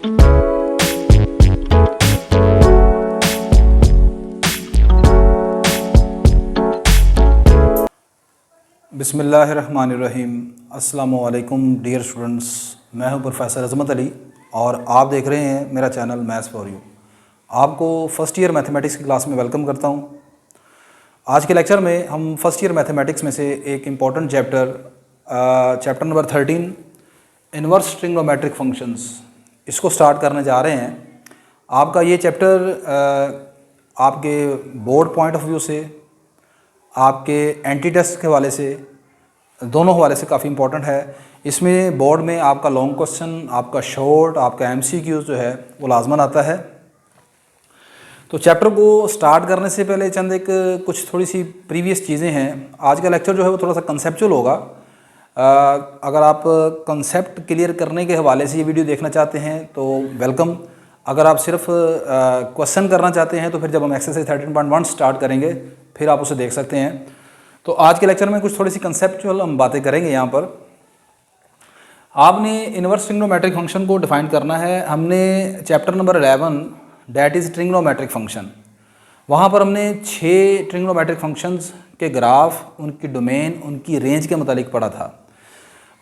बिस्मिल्लाहिर्रहमानिर्रहीम। अस्सलामुअलैकुम dear students, मैं हूं प्रोफेसर अज़मत अली और आप देख रहे हैं मेरा चैनल मैथ्स फॉर यू। आपको फ़र्स्ट ईयर मैथमेटिक्स की क्लास में वेलकम करता हूं। आज के लेक्चर में हम फर्स्ट ईयर मैथमेटिक्स में से एक important chapter number 13 inverse trigonometric functions, इसको स्टार्ट करने जा रहे हैं। आपका ये चैप्टर आपके बोर्ड पॉइंट ऑफ व्यू से, आपके एंटी टेस्ट के हवाले से, दोनों हवाले से काफ़ी इंपॉर्टेंट है। इसमें बोर्ड में आपका लॉन्ग क्वेश्चन, आपका शॉर्ट, आपका एमसीक्यू जो है वो लाजमन आता है। तो चैप्टर को स्टार्ट करने से पहले चंद एक कुछ थोड़ी सी प्रीवियस चीज़ें हैं। आज का लेक्चर जो है वो थोड़ा सा कंसेप्चुअल होगा। अगर आप कंसेप्ट क्लियर करने के हवाले से ये वीडियो देखना चाहते हैं तो वेलकम। अगर आप सिर्फ क्वेश्चन करना चाहते हैं तो फिर जब हम एक्सरसाइज 13.1 स्टार्ट करेंगे फिर आप उसे देख सकते हैं। तो आज के लेक्चर में कुछ थोड़ी सी कंसेप्चुअल हम बातें करेंगे। यहाँ पर आपने इन्वर्स ट्रिग्नोमेट्रिक फंक्शन को डिफाइन करना है। हमने chapter number 11 that is trigonometric function, वहाँ पर हमने 6 ट्रिग्नोमेट्रिक फंक्शंस के ग्राफ, उनकी डोमेन, उनकी रेंज के मुतालिक पढ़ा था।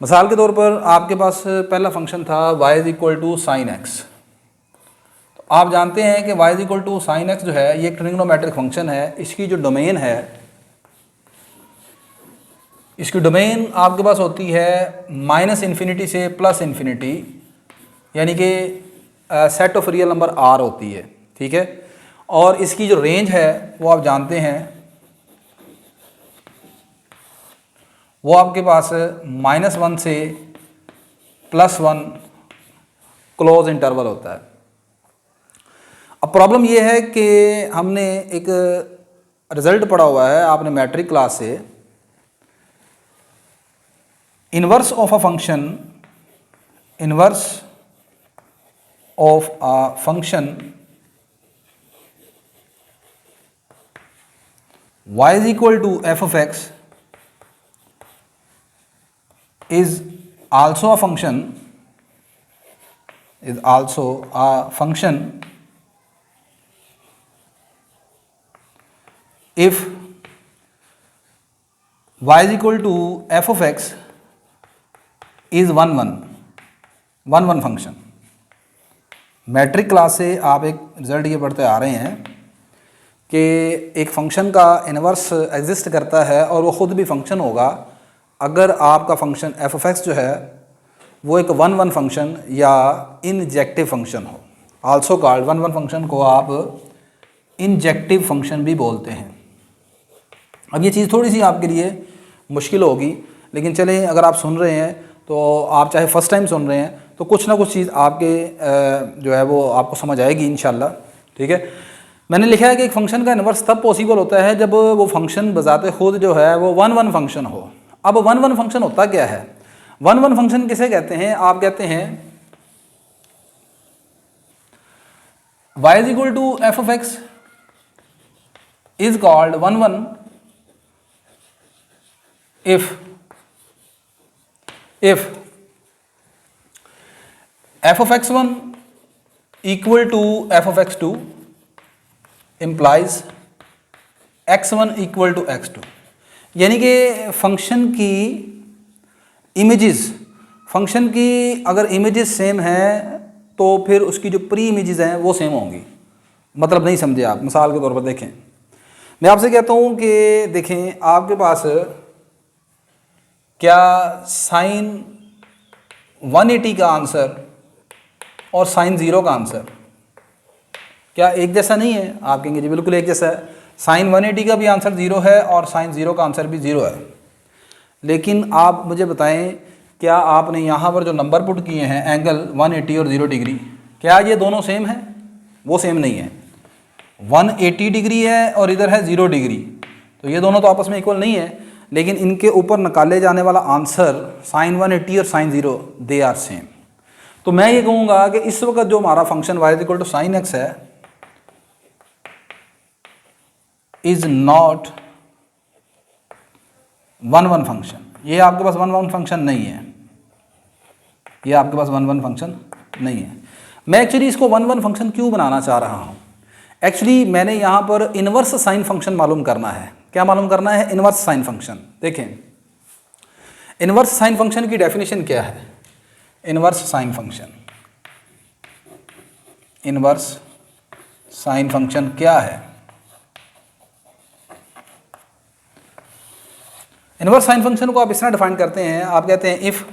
मिसाल के तौर पर आपके पास पहला फंक्शन था y = sin x। आप जानते हैं कि y = sin x जो है ये एक ट्रिग्नोमेट्रिक फंक्शन है। इसकी जो डोमेन है, इसकी डोमेन आपके पास होती है -∞ से +∞, यानी कि set of real number r होती है, ठीक है। और इसकी जो रेंज है वो आप जानते हैं, वो आपके पास -1 से +1 क्लोज इंटरवल होता है। अब प्रॉब्लम ये है कि हमने एक रिजल्ट पढ़ा हुआ है आपने मैट्रिक क्लास से, inverse of a function, inverse of a function y = f of x is also a function, is also a function if y = f of x is 1 1 function. Matric class से आप एक result ये पढ़ते आ रहे हैं कि एक फंक्शन का इन्वर्स एग्जिस्ट करता है और वो ख़ुद भी फंक्शन होगा अगर आपका फंक्शन f of x जो है वो एक 1 1 फंक्शन या इंजेक्टिव फंक्शन हो। आल्सो कॉल्ड 1 1 फंक्शन को आप इंजेक्टिव फंक्शन भी बोलते हैं। अब ये चीज़ थोड़ी सी आपके लिए मुश्किल होगी, लेकिन चलें, अगर आप सुन रहे हैं तो आप चाहे फर्स्ट टाइम सुन रहे हैं तो कुछ ना कुछ चीज़ आपके जो है वो आपको समझ आएगी इंशाल्लाह, ठीक है। मैंने लिखा है कि एक फंक्शन का इन्वर्स तब पॉसिबल होता है जब वो फंक्शन बजाते खुद जो है वो 1 1 फंक्शन हो। अब 1 1 फंक्शन होता क्या है? 1 1 फंक्शन किसे कहते हैं? आप कहते हैं y = f of x is called 1 1 if f of x1 equal to f of x2 implies x1 equal to x2। यानी कि फंक्शन की इमेजेस, फंक्शन की अगर इमेजेस सेम हैं तो फिर उसकी जो प्री इमेजेस हैं वो सेम होंगी। मतलब नहीं समझे आप? मिसाल के तौर पर देखें, मैं आपसे कहता हूँ कि देखें आपके पास क्या साइन 180 का आंसर और साइन 0 का आंसर क्या एक जैसा नहीं है? आप कहेंगे जी बिल्कुल एक जैसा है। साइन 180 का भी आंसर 0 है और साइन 0 का आंसर भी 0 है। लेकिन आप मुझे बताएं, क्या आपने यहाँ पर जो नंबर पुट किए हैं एंगल 180 और 0 डिग्री, क्या ये दोनों सेम है? वो सेम नहीं है। 180 डिग्री है और इधर है 0 डिग्री, तो ये दोनों तो आपस में इक्वल नहीं है। लेकिन इनके ऊपर निकाले जाने वाला आंसर साइन 180 और साइन 0 दे आर सेम। तो मैं ये कहूँगा कि इस वक्त जो हमारा फंक्शन y = sin x है इज नॉट 1 1 फंक्शन। ये आपके पास 1 1 फंक्शन नहीं है, ये आपके पास 1 1 फंक्शन नहीं है। मैं एक्चुअली इसको वन वन फंक्शन क्यों बनाना चाह रहा हूँ, एक्चुअली मैंने यहाँ पर इनवर्स साइन फंक्शन मालूम करना है। क्या मालूम करना है? Inverse sine function. देखें इनवर्स साइन फंक्शन की डेफिनेशन क्या है? Inverse sine function, inverse sine function क्या है? इनवर्स साइन फंक्शन को आप इस तरह डिफाइन करते हैं, आप कहते हैं if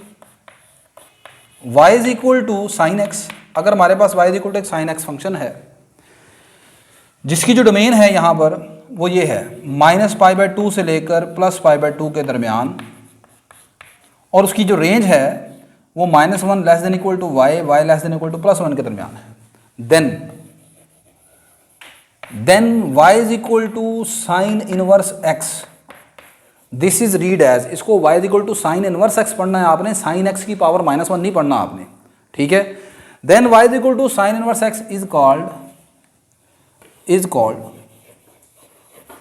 y is equal to sine x, अगर हमारे पास y इज इक्वल टू एक साइन एक्स फंक्शन है जिसकी जो डोमेन है यहाँ पर वो ये है -π/2 से लेकर +π/2 के दरमियान, और उसकी जो रेंज है वो -1 less than equal to y, y less than equal to +1 के दरमियान है, then y is equal to sine inverse x, this is read as, इसको y is equal to sine inverse x पढ़ना है आपने, साइन x की power -1 नहीं पढ़ना आपने, ठीक है। Then y is equal to sine inverse x is called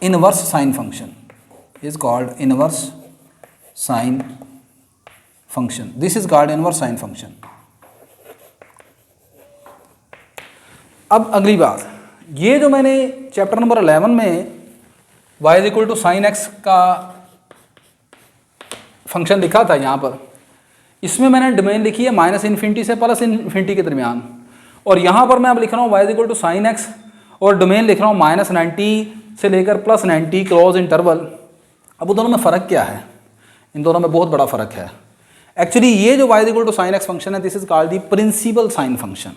inverse sine function, is called inverse sine function, this is called inverse sine function. अब अगली बात, ये जो मैंने चैप्टर नंबर 11 में y is equal to sine x का function लिखा था यहाँ पर, इसमें मैंने डोमेन लिखी है -∞ से +∞ के दरमियान, और यहाँ पर मैं अब लिख रहा हूँ y is equal to sine x और डोमेन लिख रहा हूँ -90 से लेकर +90 क्लोज इंटरवल। अब दोनों में फ़र्क क्या है? इन दोनों में बहुत बड़ा फ़र्क है। एक्चुअली ये जो y is equal to sine x function है, this is called the principal sine function.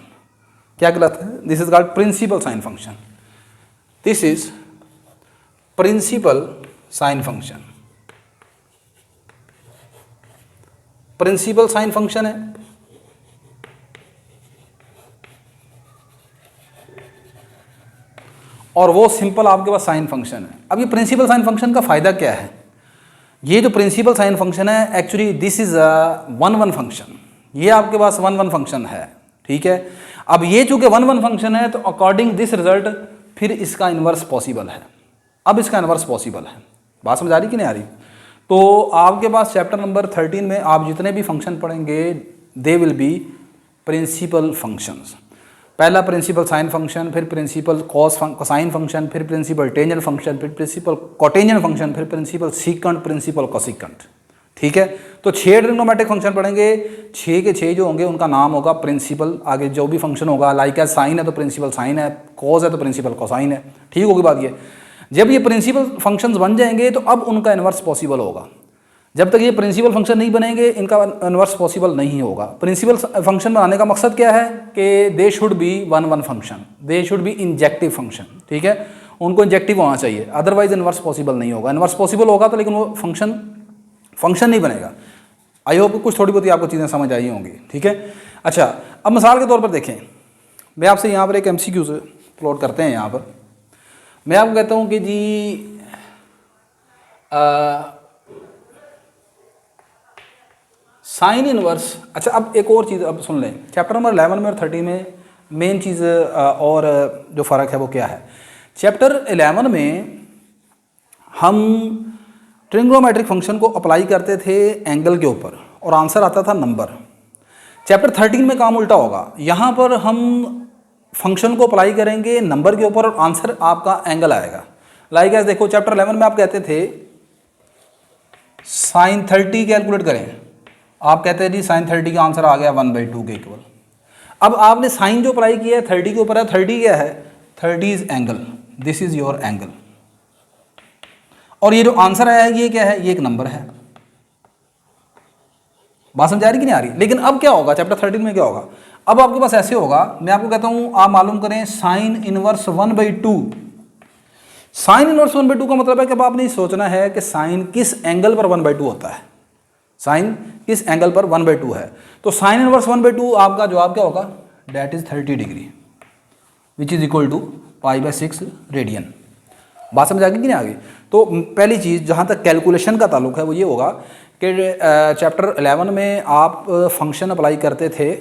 क्या कहलाता है? This is called principal sine function, this is principal sine function, principal sine function है। और वो सिंपल आपके पास साइन फंक्शन है। अब ये प्रिंसिपल साइन फंक्शन का फ़ायदा क्या है? ये जो प्रिंसिपल साइन फंक्शन है actually this is a one one function, ये आपके पास वन वन फंक्शन है, ठीक है। अब ये चूँकि वन वन फंक्शन है तो अकॉर्डिंग दिस रिजल्ट फिर इसका इन्वर्स पॉसिबल है। अब इसका इन्वर्स पॉसिबल है, बात समझ आ रही कि नहीं आ रही? तो आपके पास चैप्टर नंबर 13 में आप जितने भी फंक्शन पढ़ेंगे they will be principal functions. पहला प्रिंसिपल साइन फंक्शन, फिर प्रिंसिपल कोसाइन फंक्शन, फिर प्रिंसिपल टेंजेंट फंक्शन, फिर प्रिंसिपल कोटेंजेंट फंक्शन, फिर प्रिंसिपल सीकेंट, प्रिंसिपल कोसिकेंट, ठीक है। तो 6 ट्रिग्नोमेट्रिक फंक्शन पढ़ेंगे, 6 के 6 जो होंगे उनका नाम होगा प्रिंसिपल। आगे जो भी फंक्शन होगा, लाइक एज साइन है तो प्रिंसिपल साइन है, कॉज है तो प्रिंसिपल कोसाइन है, ठीक होगी बात ये। जब ये प्रिंसिपल फंक्शंस बन जाएंगे तो अब उनका इन्वर्स पॉसिबल होगा। जब तक ये प्रिंसिपल फंक्शन नहीं बनेंगे इनका इन्वर्स पॉसिबल नहीं होगा। प्रिंसिपल फंक्शन बनाने का मकसद क्या है कि they should be one one function, they should be injective function, ठीक है। उनको इंजेक्टिव होना चाहिए, अदरवाइज इन्वर्स पॉसिबल नहीं होगा। इन्वर्स पॉसिबल होगा तो लेकिन वो फंक्शन नहीं बनेगा। आई होप कुछ थोड़ी बहुत आपको चीज़ें समझ आई होंगी, ठीक है। अच्छा, अब मिसाल के तौर पर देखें, मैं आपसे यहाँ पर एक MCQ से प्लॉट करते हैं। यहाँ पर मैं आपको कहता हूँ कि जी साइन इनवर्स। अच्छा, अब एक और चीज़ अब सुन लें, चैप्टर नंबर 11 में और 30 में मेन चीज़ और जो फ़र्क है वो क्या है। चैप्टर 11 में हम ट्रिग्नोमेट्रिक फंक्शन को अप्लाई करते थे एंगल के ऊपर और आंसर आता था नंबर। चैप्टर 13 में काम उल्टा होगा, यहाँ पर हम फंक्शन को अप्लाई करेंगे नंबर के ऊपर और आंसर आपका एंगल आएगा। लाइक एज देखो, चैप्टर 11 में आप कहते थे साइन 30 कैलकुलेट करें, आप कहते हैं जी साइन 30 का आंसर आ गया 1/2 के इक्वल। अब आपने साइन जो अप्लाई किया है 30 के ऊपर है, 30 क्या है? 30 is angle, this is your angle. और ये जो आंसर आया है ये क्या है? ये एक नंबर है। बात समझ आ रही कि नहीं आ रही? लेकिन अब क्या होगा चैप्टर 13 में, क्या होगा? अब आपके पास ऐसे होगा, मैं आपको कहता हूं आप मालूम करें साइन इनवर्स 1/2। साइन इनवर्स 1/2 का मतलब है कि अब आपने सोचना है कि साइन किस एंगल पर 1/2 होता है, साइन किस एंगल पर 1/2 है। तो साइन इनवर्स 1/2 आपका जवाब क्या होगा? That is 30 degree, which is equal to π/6 radian. बात समझ आ गई कि नहीं आ गई? तो पहली चीज़ जहाँ तक कैलकुलेशन का ताल्लुक है वो ये होगा कि चैप्टर 11 में आप फंक्शन अप्लाई करते थे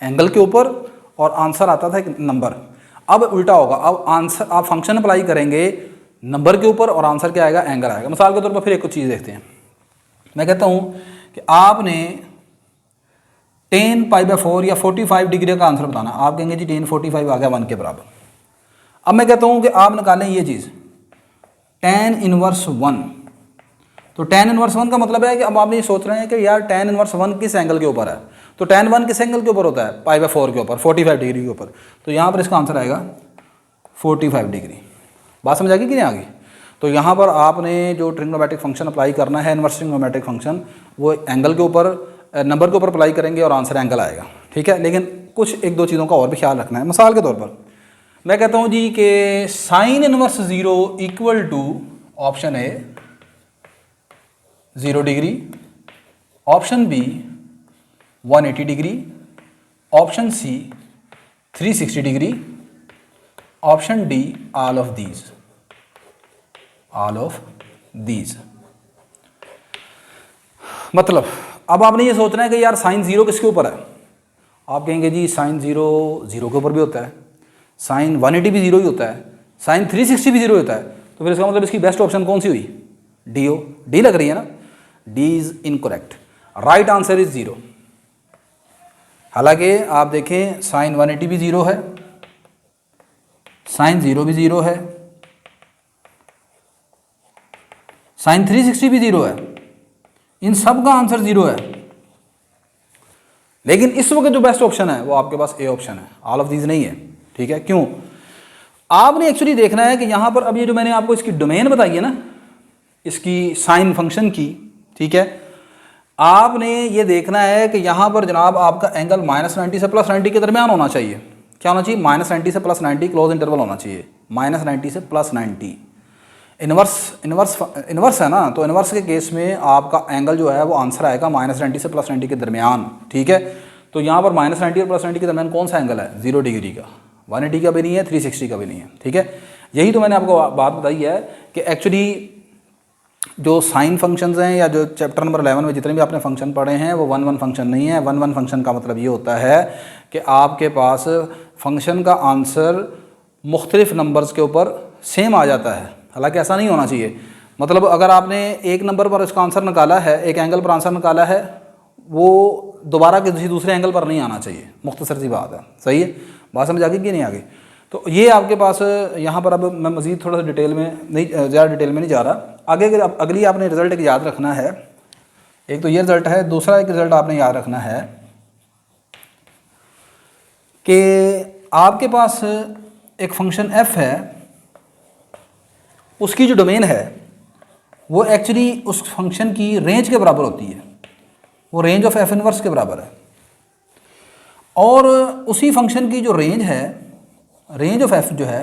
एंगल के ऊपर और आंसर आता था एक नंबर। अब उल्टा होगा, अब आंसर आप फंक्शन अप्लाई करेंगे नंबर के ऊपर और आंसर क्या आएगा? एंगल आएगा। मिसाल के तौर पर फिर एक चीज़ देखते हैं। मैं कहता हूँ कि आपने 10π/4 या 45 डिग्री का आंसर बताना। आप कहेंगे जी 1045 आ गया 1 के बराबर। अब मैं कहता हूँ कि आप निकालें ये चीज़ tan इनवर्स 1। तो tan इनवर्स 1 का मतलब है कि अब आप ये सोच रहे हैं कि यार tan इनवर्स 1 किस एंगल के ऊपर है। तो tan 1 किस एंगल के ऊपर होता है? π/4 के ऊपर, 45 डिग्री के ऊपर। तो यहाँ पर इसका आंसर आएगा 45 डिग्री। बात समझ आ गई कि नहीं आ गई? तो यहाँ पर आपने जो ट्रिग्नोमेट्रिक फंक्शन अप्लाई करना है, इनवर्स ट्रिग्नोमेट्रिक फंक्शन, वो एंगल के ऊपर, नंबर के ऊपर अप्लाई करेंगे और आंसर एंगल आएगा। ठीक है, लेकिन कुछ एक दो चीज़ों का और भी ख्याल रखना है। मिसाल के तौर पर मैं कहता हूँ जी कि sine inverse 0 equal to option A 0 degree, option B 180 degree, option C 360 degree, option D all of these. मतलब अब आपने ये सोचना है कि यार साइन 0 किसके ऊपर है। आप कहेंगे जी साइन 0 0 के ऊपर भी होता है, साइन 180 भी 0 ही होता है, साइन 360 भी 0 होता है। तो फिर इसका मतलब इसकी बेस्ट ऑप्शन कौन सी हुई? डी लग रही है ना। D is incorrect, right answer is 0। हालांकि आप देखें साइन 180 भी 0 है, साइन 0 भी 0 है, साइन 360 भी 0 है, इन सब का आंसर 0 है। लेकिन इस वक्त जो बेस्ट ऑप्शन है वो आपके पास ए ऑप्शन है, ऑल ऑफ दीज नहीं है। ठीक है, क्यों? आपने एक्चुअली देखना है कि यहां पर अब ये जो मैंने आपको इसकी डोमेन बताई है ना, इसकी साइन फंक्शन की, ठीक है, आपने ये देखना है कि यहां पर जनाब आपका एंगल -90 से +90 के दरमियान होना चाहिए। क्या होना चाहिए? -90 से +90 क्लोज इंटरवल होना चाहिए, -90 से +90। इनवर्स है ना, तो इनवर्स के केस में आपका एंगल जो है वो आंसर आएगा -90 से +90 के दरमियान। ठीक है, तो यहाँ पर -90 और +90 के दरमियान कौन सा एंगल है? 0 डिग्री का, 180 का भी नहीं है, 360 का भी नहीं है। ठीक है, यही तो मैंने आपको बात बताई है कि एक्चुअली जो साइन फंक्शंस हैं या जो चैप्टर नंबर 11 में जितने भी आपने फंक्शन पढ़े हैं वो 1-1 फंक्शन नहीं है। 1-1 फंक्शन का मतलब ये होता है कि आपके पास फंक्शन का आंसर मुख्तलिफ नंबर्स के ऊपर सेम आ जाता है। हालांकि ऐसा नहीं होना चाहिए। मतलब अगर आपने एक नंबर पर इसका आंसर निकाला है, एक एंगल पर आंसर निकाला है, वो दोबारा किसी दूसरे एंगल पर नहीं आना चाहिए। मुख्तसर सी बात है, सही है? बात समझ आ गई कि नहीं आ गई? तो ये आपके पास यहाँ पर, अब मैं मज़ीद थोड़ा सा डिटेल में नहीं, ज़्यादा डिटेल में नहीं जा रहा। आगे अगली आपने रिज़ल्ट एक याद रखना है। एक तो ये रिज़ल्ट है, दूसरा एक रिज़ल्ट आपने याद रखना है कि आपके पास एक फंक्शन f है, उसकी जो डोमेन है वो एक्चुअली उस फंक्शन की रेंज के बराबर होती है। वो रेंज ऑफ f इनवर्स के बराबर है। और उसी फंक्शन की जो रेंज है, रेंज ऑफ f जो है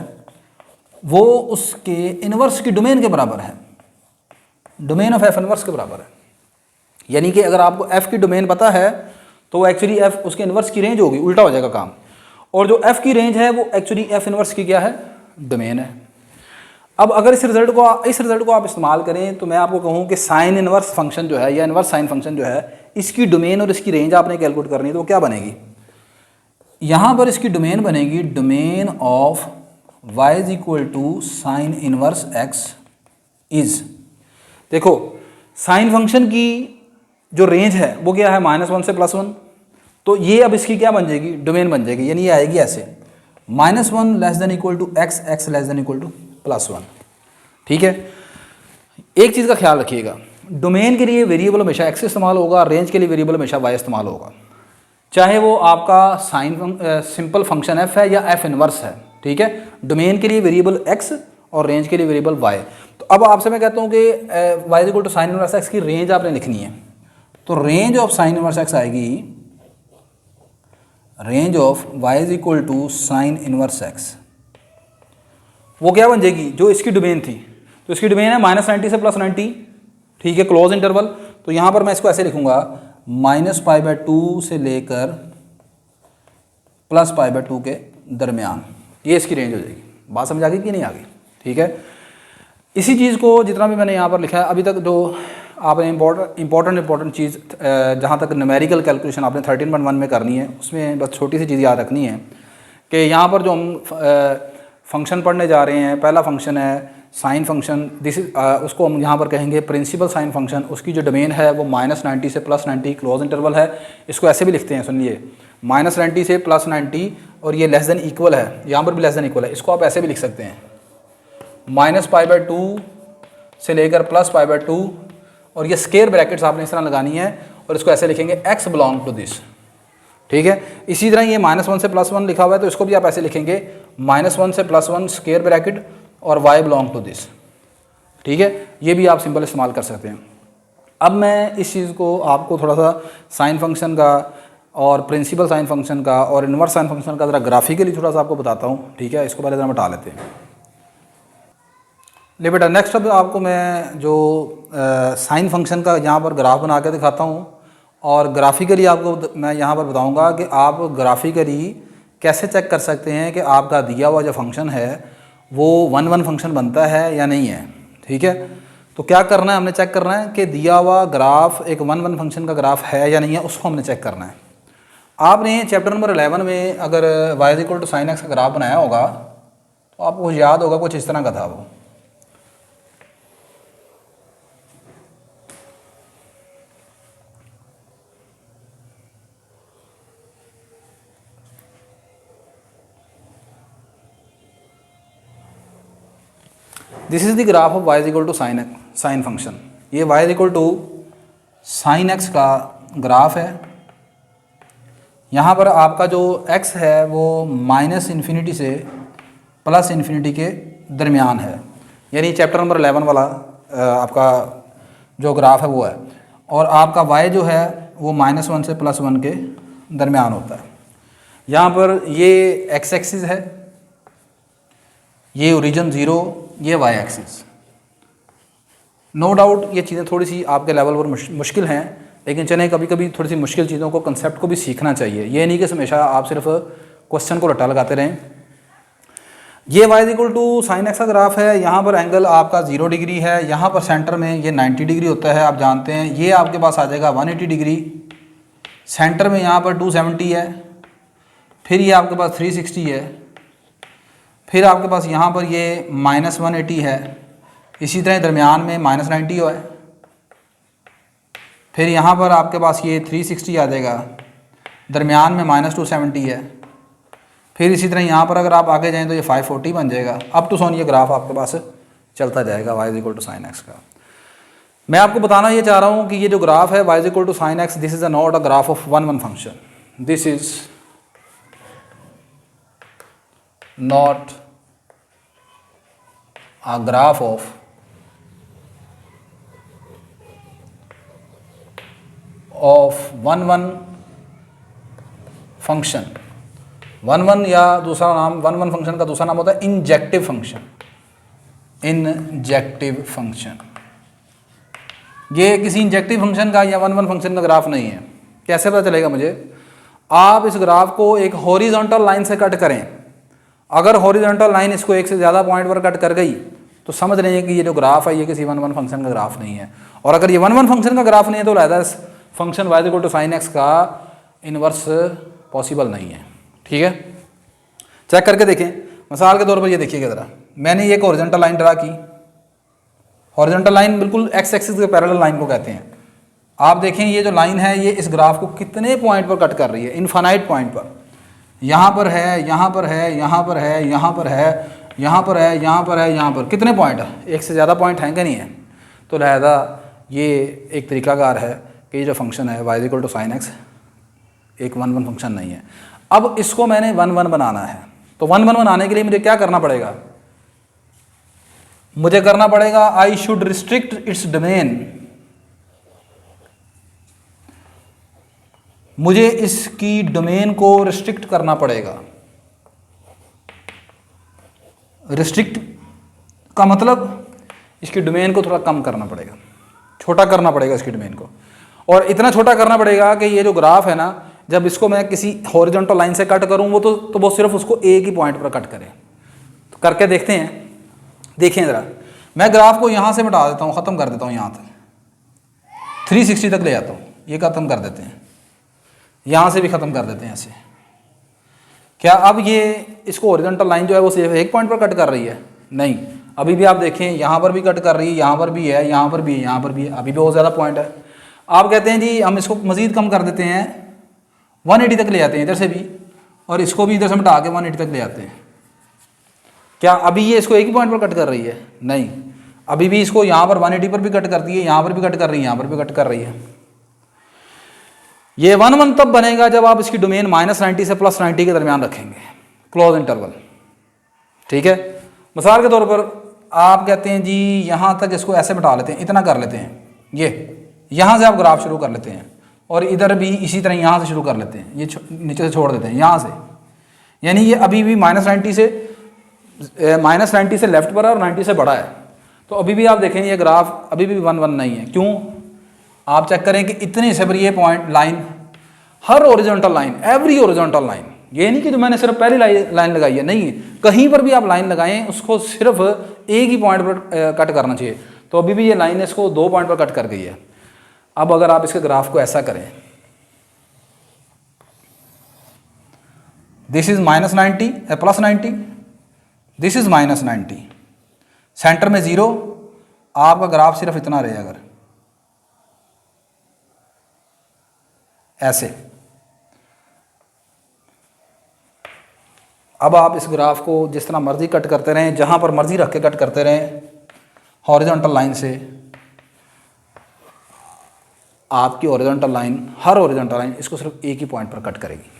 वो उसके इनवर्स की डोमेन के बराबर है। डोमेन ऑफ f इनवर्स के बराबर है। यानी कि अगर आपको f की डोमेन पता है तो एक्चुअली f उसके इनवर्स की रेंज होगी, उल्टा हो जाएगा काम। और जो f की रेंज है वो एक्चुअली f इनवर्स की क्या है? डोमेन है। अब अगर इस रिजल्ट को आप इस्तेमाल करें तो मैं आपको कहूँ कि साइन इनवर्स फंक्शन जो है या इनवर्स साइन फंक्शन जो है, इसकी डोमेन और इसकी रेंज आपने कैलकुलेट करनी है, तो वो क्या बनेगी? यहाँ पर इसकी डोमेन बनेगी domain of y is equal to sine inverse x is. देखो साइन फंक्शन की जो रेंज है वो क्या है? -1 से +1। तो ये अब इसकी क्या बन जाएगी? डोमेन बन जाएगी। यानी ये आएगी ऐसे, -1 less than equal to x, x less than equal to +1। ठीक है, एक चीज़ का ख्याल रखिएगा, डोमेन के लिए वेरिएबल हमेशा x इस्तेमाल होगा, रेंज के लिए वेरिएबल हमेशा y इस्तेमाल होगा, चाहे वो आपका साइन सिंपल फंक्शन f है या f इनवर्स है। ठीक है, डोमेन के लिए वेरिएबल x और रेंज के लिए वेरिएबल y। तो अब आपसे मैं कहता हूँ कि y is equal to sine inverse x की रेंज आपने लिखनी है। तो range of sine inverse x आएगी, range of y is equal to sine inverse x। वो क्या बन जाएगी? जो इसकी डोमेन थी, तो इसकी डोमेन है -90 से +90। ठीक है, क्लोज इंटरवल। तो यहाँ पर मैं इसको ऐसे लिखूंगा, -π/2 से लेकर +π/2 के दरमियान, ये इसकी रेंज हो जाएगी। बात समझ आ गई कि नहीं आ गई? ठीक है, इसी चीज़ को जितना भी मैंने यहाँ पर लिखा है अभी तक, जो आपने इंपॉर्टेंट चीज़ जहाँ तक न्यूमेरिकल कैलकुलेशन आपने 13.1 में करनी है, उसमें बस छोटी सी चीज़ याद रखनी है कि यहाँ पर जो हम फंक्शन पढ़ने जा रहे हैं, पहला फंक्शन है साइन फंक्शन, दिस इज उसको हम यहाँ पर कहेंगे प्रिंसिपल साइन फंक्शन। उसकी जो डोमेन है वो -90 से +90 क्लोज इंटरवल है। इसको ऐसे भी लिखते हैं, सुनिए, -90 से +90 और ये लेस देन इक्वल है, यहाँ पर भी लेस देन इक्वल है। इसको आप ऐसे भी लिख सकते हैं, -π/2 से लेकर +π/2 और ये स्केयर ब्रैकेट्स आपने इस तरह लगानी है और इसको ऐसे लिखेंगे x बिलोंग टू दिस, ठीक है। इसी तरह ये -1 से +1 लिखा हुआ है तो इसको भी आप ऐसे लिखेंगे, -1 से +1 स्केयर ब्रैकेट और y बिलोंग टू दिस, ठीक है। ये भी आप सिंपल इस्तेमाल कर सकते हैं। अब मैं इस चीज़ को आपको थोड़ा सा साइन फंक्शन का और प्रिंसिपल साइन फंक्शन का और इन्वर्स साइन फंक्शन का ज़रा ग्राफिकली थोड़ा सा आपको बताता हूँ, ठीक है। इसको पहले ज़रा मिटा लेते हैं। ले बेटा, नेक्स्ट अब आपको मैं जो साइन फंक्शन का यहाँ पर ग्राफ बना के दिखाता हूँ और ग्राफिकली आपको मैं यहाँ पर बताऊँगा कि आप ग्राफिकली कैसे चेक कर सकते हैं कि आपका दिया हुआ जो फंक्शन है वो 1-1 फंक्शन बनता है या नहीं है, ठीक है। तो क्या करना है, हमने चेक करना है कि दिया हुआ ग्राफ एक 1-1 फंक्शन का ग्राफ है या नहीं है, उसको हमने चेक करना है। आपने चैप्टर नंबर 11 में अगर y = sin x का ग्राफ बनाया होगा तो आपको याद होगा कुछ इस तरह का था वो। This is the graph of y = sine function. ये y = sin x का ग्राफ है। यहाँ पर आपका जो x है वो -∞ से +∞ के दरमियान है, यानी चैप्टर नंबर 11 वाला आपका जो ग्राफ है वो है। और आपका y जो है वो -1 से +1 के दरमियान होता है। यहाँ पर ये x एक्सिस है, ये ओरिजिन 0, ये y एक्सिस। नो डाउट ये चीज़ें थोड़ी सी आपके लेवल पर मुश्किल हैं, लेकिन चलें कभी कभी थोड़ी सी मुश्किल चीज़ों को, कंसेप्ट को भी सीखना चाहिए। ये नहीं कि हमेशा आप सिर्फ क्वेश्चन को रट्टा लगाते रहें। ये y = sin x का ग्राफ है। यहाँ पर एंगल आपका 0 डिग्री है, यहाँ पर सेंटर में ये 90 डिग्री होता है, आप जानते हैं। ये आपके पास आ जाएगा 180 डिग्री, सेंटर में यहाँ पर 270 है, फिर ये आपके पास 360 है, फिर आपके पास यहाँ पर ये -180 है, इसी तरह दरमियान में -90 है, फिर यहाँ पर आपके पास ये 360 आ जाएगा, दरमियान में -270 है, फिर इसी तरह यहाँ पर अगर आप आगे जाएं तो ये 540 बन जाएगा। अप टू सोन ये ग्राफ आपके पास चलता जाएगा y = sin x का। मैं आपको बताना ये चाह रहा हूँ कि ये जो ग्राफ है y = sin x, this is not a graph of 1-1 function, this is not a graph of one function. 1-1 या दूसरा नाम 1-1 फंक्शन का दूसरा नाम होता है इंजेक्टिव फंक्शन। इंजेक्टिव फंक्शन ये किसी इंजेक्टिव फंक्शन का या 1-1 फंक्शन का ग्राफ नहीं है। कैसे पता चलेगा मुझे? आप इस ग्राफ को एक हॉरिजॉन्टल लाइन से कट करें। अगर हॉरिजॉन्टल लाइन इसको एक से ज़्यादा पॉइंट पर कट कर गई तो समझ रहे हैं कि ये जो ग्राफ है ये किसी 1-1 फंक्शन का ग्राफ नहीं है। और अगर ये 1-1 फंक्शन का ग्राफ नहीं है तो लिहाजा इस फंक्शन y = sin x का इन्वर्स पॉसिबल नहीं है, ठीक है। चेक करके देखें। मिसाल के तौर पर ये देखिएगा ज़रा, मैंने ये एक हॉरिजॉन्टल लाइन ड्रा की। हॉरिजॉन्टल लाइन बिल्कुल x एक्सिस के पैरेलल लाइन को कहते हैं। आप देखें ये जो लाइन है ये इस ग्राफ को कितने पॉइंट पर कट कर रही है, इनफाइनाइट पॉइंट पर। यहाँ पर है, यहाँ पर है, यहाँ पर है, यहाँ पर है, यहाँ पर है, यहाँ पर है, यहाँ पर, कितने पॉइंट है? एक से ज़्यादा पॉइंट हैं कि नहीं है? तो लिहाजा ये एक तरीकाकार है कि ये जो फंक्शन है y = sin x एक 1-1 फंक्शन नहीं है। अब इसको मैंने 1-1 बनाना है, तो 1-1 बनाने के लिए मुझे क्या करना पड़ेगा? मुझे करना पड़ेगा I should restrict its domain. मुझे इसकी डोमेन को रिस्ट्रिक्ट करना पड़ेगा। रिस्ट्रिक्ट का मतलब इसकी डोमेन को थोड़ा कम करना पड़ेगा, छोटा करना पड़ेगा इसकी डोमेन को। और इतना छोटा करना पड़ेगा कि ये जो ग्राफ है ना, जब इसको मैं किसी हॉरिजॉन्टल लाइन से कट करूं वो तो वो सिर्फ उसको एक ही पॉइंट पर कट करे। तो करके देखते हैं। देखें ज़रा, मैं ग्राफ को यहाँ से मिटा देता हूँ, ख़त्म कर देता हूँ, यहाँ तक 360 तक ले जाता हूँ, ये ख़त्म कर देते हैं, यहाँ से भी ख़त्म कर देते हैं ऐसे। क्या अब ये इसको हॉरिजॉन्टल लाइन जो है वो सिर्फ एक पॉइंट पर कट कर रही है? नहीं, अभी भी आप देखें यहाँ पर भी कट कर रही है, यहाँ पर भी है, यहाँ पर भी है, यहाँ पर भी है, अभी भी बहुत ज़्यादा पॉइंट है। आप कहते हैं जी हम इसको मज़ीद कम कर देते हैं, 180 तक ले आते हैं इधर से भी, और इसको भी इधर से हटा के 180 तक ले आते हैं। क्या अभी ये इसको एक ही पॉइंट पर कट कर रही है? नहीं, अभी भी इसको यहाँ पर 180 पर भी कट करती है, यहाँ पर भी कट कर रही है, यहाँ पर भी कट कर रही है। ये 1 1 तब बनेगा जब आप इसकी डोमेन -90 से +90 के दरमियान रखेंगे, क्लोज इंटरवल। ठीक है, मिसाल के तौर पर आप कहते हैं जी यहाँ तक इसको ऐसे बिठा लेते हैं, इतना कर लेते हैं, ये यहाँ से आप ग्राफ शुरू कर लेते हैं, और इधर भी इसी तरह यहाँ से शुरू कर लेते हैं, ये नीचे से छोड़ देते हैं यहाँ से, यानी ये अभी भी -90 से लेफ्ट पर है और 90 से बड़ा है। तो अभी भी आप देखें ये ग्राफ अभी भी 1 1 नहीं है। क्यों? आप चेक करें कि इतने हिस्से पर ये पॉइंट लाइन, हर horizontal line, every horizontal line, ये नहीं कि जो मैंने सिर्फ पहली लाइन लगाई है, नहीं, कहीं पर भी आप लाइन लगाएं उसको सिर्फ एक ही पॉइंट पर कट करना चाहिए। तो अभी भी ये लाइन इसको 2 पॉइंट पर कट कर गई है। अब अगर आप इसके ग्राफ को ऐसा करें, this is -90 +90, this is -90, centre में 0, आपका ग्राफ सिर्फ इतना रहे अगर ऐसे। अब आप इस ग्राफ को जिस तरह मर्जी कट करते रहें, जहां पर मर्जी रख के कट करते रहें हॉरिजॉन्टल लाइन से, आपकी हॉरिजॉन्टल लाइन, हर हॉरिजॉन्टल लाइन इसको सिर्फ एक ही पॉइंट पर कट करेगी।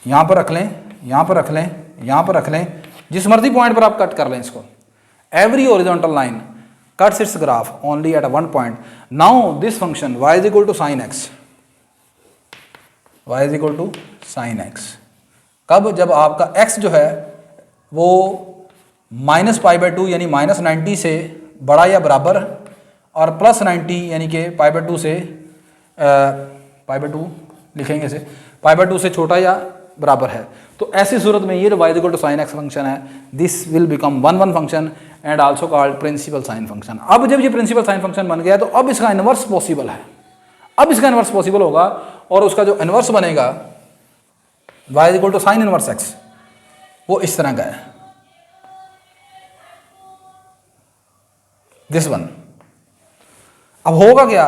यहाँ पर रख लें, यहाँ पर रख लें, यहाँ पर रख लें, जिस मर्जी पॉइंट पर आप कट कर लें इसको, every horizontal line cuts its graph only at 1 point. Now this function y is equal to sine x, y is equal to sine x. कब? जब आपका x जो है वो -π/2 यानी -90 से बड़ा या बराबर, और +90 यानी कि π/2 से π/2 लिखेंगे इसे, π/2 से छोटा या बराबर है। तो ऐसी सूरत में ये जो y is equal to sine x function है, this will become 1 1 function and also called principal sine function. अब जब ये प्रिंसिपल साइन फंक्शन बन गया तो अब इसका इनवर्स पॉसिबल है। अब इसका इनवर्स पॉसिबल होगा, और उसका जो इनवर्स बनेगा y is equal to sine inverse x, वो इस तरह का है, दिस वन। अब होगा क्या?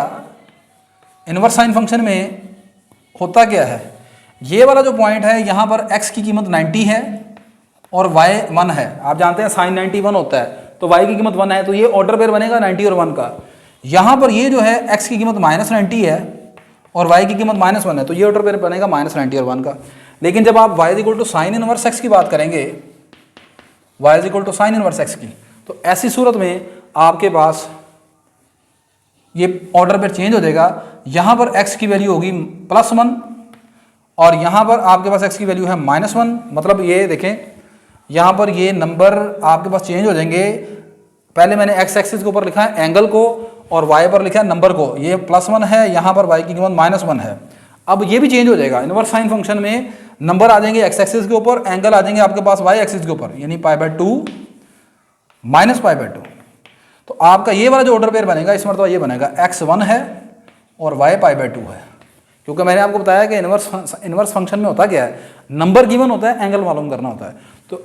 इनवर्स साइन फंक्शन में होता क्या है, ये वाला जो पॉइंट है यहाँ पर x की कीमत 90 है और y 1 है। आप जानते हैं साइन 90 1 होता है, तो y की कीमत 1 है, तो ये ऑर्डर पेयर बनेगा 90 और 1 का। यहाँ पर ये जो है x की कीमत -90 है और y की कीमत -1 है, तो ये ऑर्डर पेयर बनेगा -90 और 1 का। लेकिन जब आप y is equal to sine inverse x की बात करेंगे, y is equal to sine inverse x की, तो ऐसी सूरत में आपके पास ये ऑर्डर पेयर चेंज हो जाएगा। यहाँ पर x की वैल्यू होगी +1 और यहाँ पर आपके पास x की वैल्यू है -1। मतलब ये देखें, यहाँ पर ये नंबर आपके पास चेंज हो जाएंगे। पहले मैंने x एक्सिस के ऊपर लिखा है एंगल को और y पर लिखा है नंबर को, ये +1 है, यहाँ पर y की कीमत -1 है। अब ये भी चेंज हो जाएगा। इनवर्स साइन फंक्शन में नंबर आ जाएंगे x एक्सिस के ऊपर, एंगल आ जाएंगे आपके पास y एक्सिस के ऊपर, यानी π/2 -π/2। तो आपका ये वाला जो ऑर्डर पेयर बनेगा, इस मरतबा ये बनेगा x 1 है और y π/2 है, क्योंकि मैंने आपको बताया कि इनवर्स फंक्शन में होता क्या है, नंबर गिवन होता है, एंगल मालूम करना होता है। तो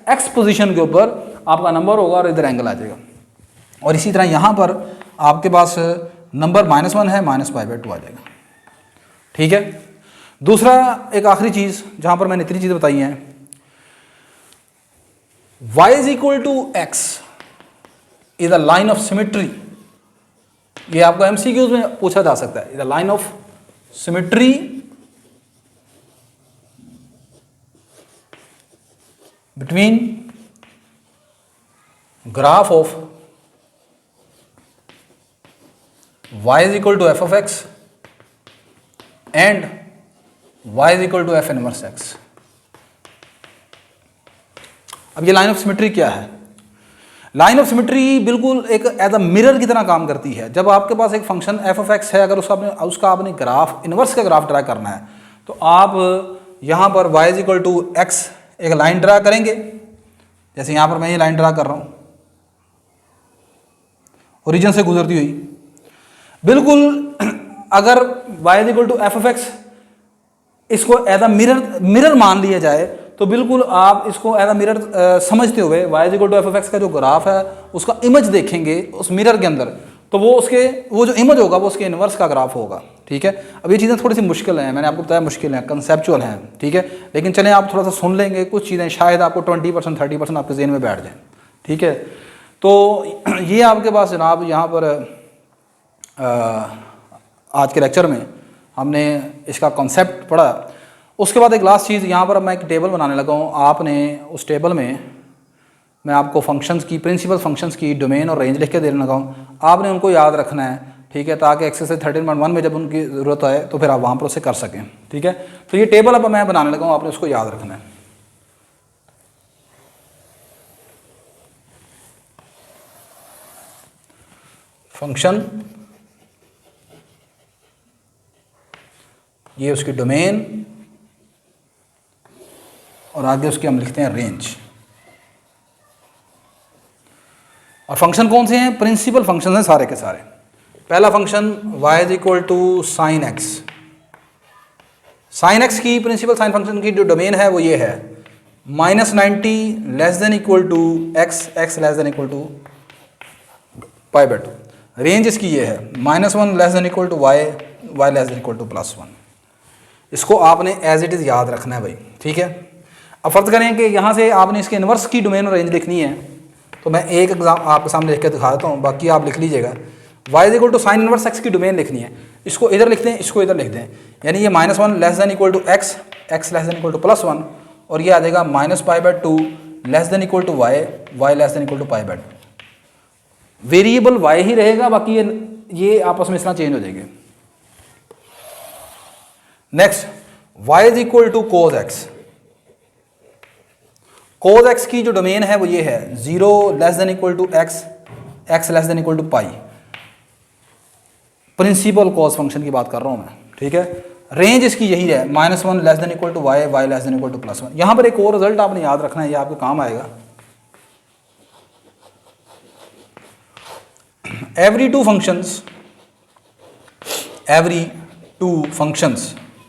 x पोजीशन के ऊपर आपका नंबर होगा और इधर एंगल आ जाएगा। और इसी तरह यहाँ पर आपके पास नंबर -1 है, -π/2 आ जाएगा। ठीक है। दूसरा एक आखिरी चीज़ जहाँ पर मैंने इतनी चीज़ें बताई हैं, y is equal to x is a line of symmetry. ये आपको MCQs में पूछा जा सकता है। Is a line of symmetry between graph of y is equal to f of x and y is equal to f inverse x। अब ये line of symmetry क्या है? लाइन ऑफ सिमेट्री बिल्कुल एक एज अ मिरर की तरह काम करती है। जब आपके पास एक फंक्शन f of x है, अगर उसका आपने ग्राफ, इनवर्स का ग्राफ ड्रा करना है, तो आप यहाँ पर y is equal to x एक लाइन ड्रा करेंगे। जैसे यहाँ पर मैं ये लाइन ड्रा कर रहा हूँ ओरिजिन से गुजरती हुई, बिल्कुल अगर y is equal to f of x इसको एज अ मिरर मान लिया जाए, तो बिल्कुल आप इसको एज अ मिरर समझते हुए y is equal to f of x का जो ग्राफ है उसका इमेज देखेंगे उस मिरर के अंदर, तो वो जो इमेज होगा वो उसके इन्वर्स का ग्राफ होगा। ठीक है, अब ये चीज़ें थोड़ी सी मुश्किल हैं, मैंने आपको बताया मुश्किल हैं, कंसेप्चुअल हैं। ठीक है, लेकिन चलें आप थोड़ा सा सुन लेंगे, कुछ चीज़ें शायद आपको 20% 30% आपके ज़हन में बैठ जाएँ। ठीक है, तो ये आपके पास जनाब यहाँ पर आज के लेक्चर में हमने इसका कॉन्सेप्ट पढ़ा। उसके बाद एक लास्ट चीज़, यहाँ पर अब मैं एक टेबल बनाने लगा हूँ। आपने उस टेबल में मैं आपको फंक्शंस की, प्रिंसिपल फंक्शंस की डोमेन और रेंज लिख के देने लगा हूँ, आपने उनको याद रखना है। ठीक है, ताकि एक्सरसाइज 13.1 में जब उनकी ज़रूरत आए तो फिर आप वहाँ पर उसे कर सकें। ठीक है, तो ये टेबल अब मैं बनाने लगा हूँ, आपने उसको याद रखना है। फंक्शन, ये उसकी डोमेन, और आगे उसके हम लिखते हैं रेंज। और फंक्शन कौन से हैं? प्रिंसिपल फंक्शन हैं सारे के सारे। पहला function y is equal to sine x. Sine x की प्रिंसिपल साइन फंक्शन की जो डोमेन है वो ये है -90 less than equal to x, x less than equal to π/2। Range इसकी ये है -1 less than equal to y, y less than equal to +1। इसको आपने एज इट इज़ याद रखना है भाई। ठीक है, अब फर्ज करें कि यहाँ से आपने इसके इन्वर्स की डोमेन और रेंज लिखनी है, तो मैं एक एग्जाम आपके सामने लिख के दिखा देता हूँ, बाकी आप लिख लीजिएगा। y is equal to sine inverse x की डोमेन लिखनी है, इसको इधर लिखते हैं, इसको इधर लिख दें, यानी ये -1 less than equal to x, x less than equal to +1, और ये आ जाएगा -π/2 less than equal to y, y less than equal to π/2। Variable y ही रहेगा, बाकी ये आपस में इस तरह चेंज हो जाएंगे। Next, y is equal to cos x. Cos x की जो डोमेन है वो ये है 0 less than equal to x, x less than equal to pi. Principal cos function की बात कर रहा हूं मैं। ठीक है, रेंज इसकी यही है -1 less than equal to y, y less than equal to +1। यहां पर एक और रिजल्ट आपने याद रखना है, ये आपके काम आएगा। एवरी टू फंक्शंस,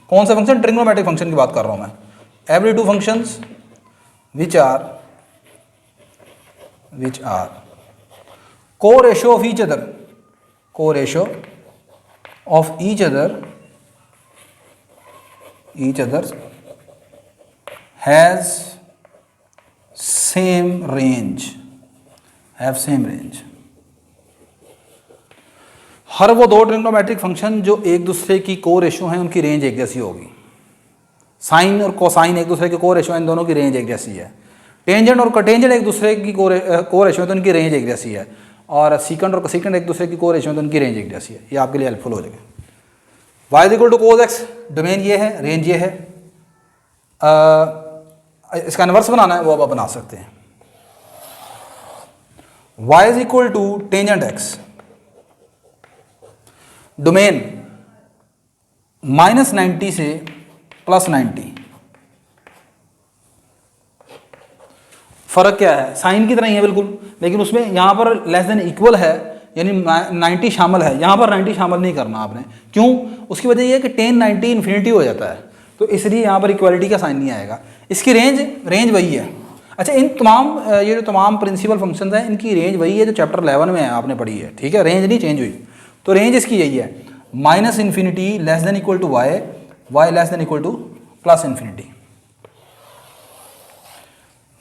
कौन सा फंक्शन? ट्रिग्नोमेट्रिक फंक्शन की बात कर रहा हूं मैं। Every two functions which are co-ratio of each other, has same range, हर वो दो ट्रिग्नोमेट्रिक फंक्शन जो एक दूसरे की को रेशो हैं उनकी रेंज एक जैसी होगी। साइन और कोसाइन एक दूसरे के को रेशो हैं, इन दोनों की रेंज एक जैसी है। टेंजेंट और कटेंजेंट एक दूसरे की को रेशो है तो उनकी रेंज एक जैसी है। और सीकेंट और कोसेकेंट एक दूसरे की को रेशो है तो उनकी रेंज एक जैसी है। ये आपके लिए हेल्पफुल हो जाएगा। y is equal to cos x, domain ये है, रेंज ये है। इसका इनवर्स बनाना है वो अब आप बना सकते हैं। y is equal to tangent x, domain -90 से +90। फर्क क्या है? साइन की तरह ही है बिल्कुल, लेकिन उसमें यहां पर लेस देन इक्वल है, यानी 90 शामिल है, यहां पर 90 शामिल नहीं करना आपने। क्यों? उसकी वजह यह है कि tan 90 इन्फिनिटी हो जाता है, तो इसलिए यहां पर इक्वालिटी का साइन नहीं आएगा। इसकी रेंज वही है। अच्छा, इन तमाम ये जो तमाम प्रिंसिपल फंक्शंस हैं इनकी रेंज वही है जो चैप्टर 11 में है, आपने पढ़ी है। ठीक है, रेंज नहीं चेंज हुई। तो रेंज इसकी यही है -∞ less than equal to y, y less than equal to +∞।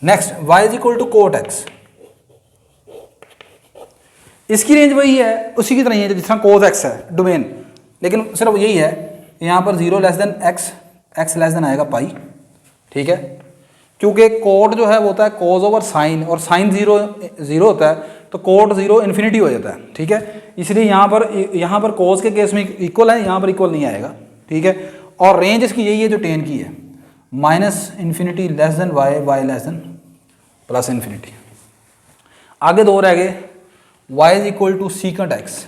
Next, y is equal to cot x, इसकी रेंज वही है, उसी की तरह ही है जिस तरह कोस एक्स है डोमेन, लेकिन सिर्फ यही है यहाँ पर 0 less then x, x less then आएगा पाई। ठीक है, क्योंकि कोट जो है वो होता है कोस ओवर साइन, और साइन 0 होता है तो कोट 0 इन्फिनिटी हो जाता है। ठीक है, इसलिए यहाँ पर कोस के केस में इक्वल है, यहाँ पर इक्वल नहीं आएगा। ठीक है, और रेंज इसकी यही है जो टेन की है -∞ less than y, y less than +∞। आगे दो रह गए, y is equal to secant x.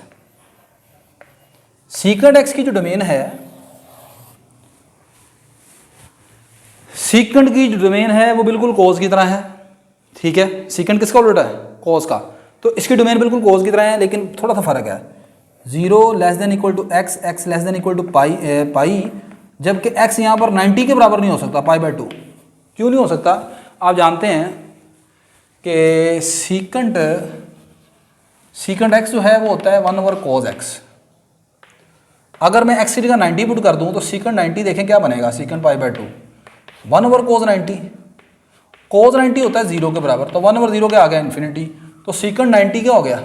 Secant x की जो डोमेन है, सीकेंट की जो डोमेन है वो बिल्कुल कोस की तरह है। ठीक है, सीकेंट किसका उल्टा है? कोस का। तो इसकी डोमेन बिल्कुल कोस की तरह है, लेकिन थोड़ा सा फर्क है। 0 less than equal to x, x less than equal to pi, जबकि x यहाँ पर 90 के बराबर नहीं हो सकता π/2, क्यों नहीं हो सकता? आप जानते हैं कि सीकेंट एक्स जो है वो होता है 1/cos x। अगर मैं एक्स की जगह 90 पुट कर दूं तो सीकेंट 90 देखें क्या बनेगा, सीकेंट π/2 1/cos 90। cos 90 होता है 0 के बराबर, तो 1/0 क्या आ गया, इन्फिनिटी। तो सीकेंट 90 क्या हो गया,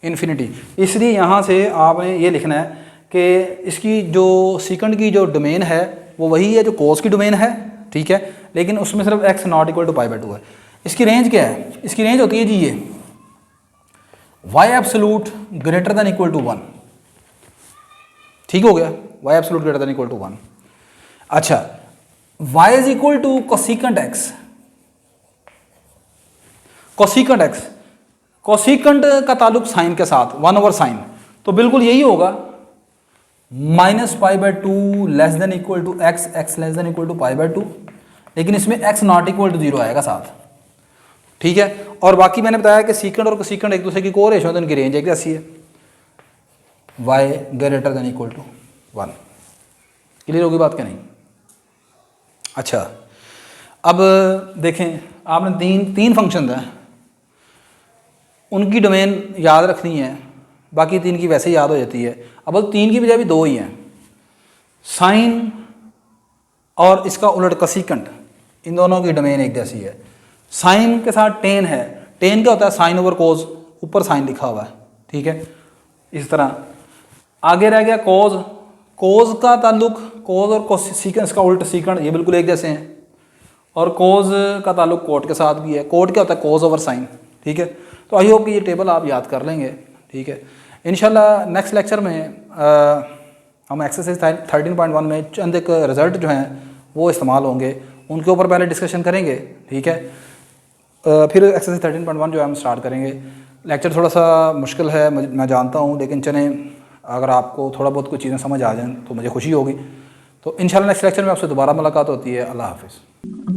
इन्फिनिटी। इसलिए यहाँ से आपने ये लिखना है कि इसकी जो सीकेंट की जो डोमेन है वो वही है जो कोस की डोमेन है, ठीक है, लेकिन उसमें सिर्फ x नॉट इक्वल टू π/2 है। इसकी रेंज क्या है, इसकी रेंज होती है जी ये y absolute greater than equal to 1, ठीक हो गया, y absolute greater than equal to 1। अच्छा, y is equal to cosecant x। Cosecant का ताल्लुक साइन के साथ 1/sin, तो बिल्कुल यही होगा -π/2 less than equal to x less than equal to π/2, लेकिन इसमें x नॉट इक्वल टू 0 आएगा साथ, ठीक है। और बाकी मैंने बताया कि सीकेंट और कोसिकेंट एक दूसरे की को रेशो है, तो इनकी रेंज एक जैसी है, y greater than equal to 1। Clear होगी बात क्या नहीं? अच्छा, अब देखें, आपने तीन फंक्शन हैं, उनकी डोमेन याद रखनी है, बाकी तीन की वैसे ही याद हो जाती है। अब तीन की बजाय भी दो ही हैं, साइन और इसका उलट कोसिकेंट, इन दोनों की डोमेन एक जैसी है। साइन के साथ टेन है, टेन क्या होता है, साइन ओवर कोस, ऊपर साइन लिखा हुआ है, ठीक है। इस तरह आगे रह गया कोस, कोस का ताल्लुक, कोस और कोसिकेंट का उल्ट सीकेंट, ये बिल्कुल एक जैसे हैं। और कोस का ताल्लुक कोट के साथ भी है, कोट क्या होता है, कोस ओवर साइन, ठीक है। तो आई होप कि ये टेबल आप याद कर लेंगे, ठीक है। इंशाल्लाह नेक्स्ट लेक्चर में हम एक्सरसाइज 13.1 में चंद एक रिज़ल्ट जो हैं वो इस्तेमाल होंगे, उनके ऊपर पहले डिस्कशन करेंगे, ठीक है। फिर एक्सरसाइज 13.1 जो है हम स्टार्ट करेंगे। लेक्चर थोड़ा सा मुश्किल है, मैं जानता हूँ, लेकिन चलें, अगर आपको थोड़ा बहुत कुछ चीज़ें समझ आ जाएँ तो मुझे खुशी होगी। तो इंशाल्लाह नेक्स्ट लेक्चर में आपसे दोबारा मुलाकात होती है। अल्लाह हाफिज़।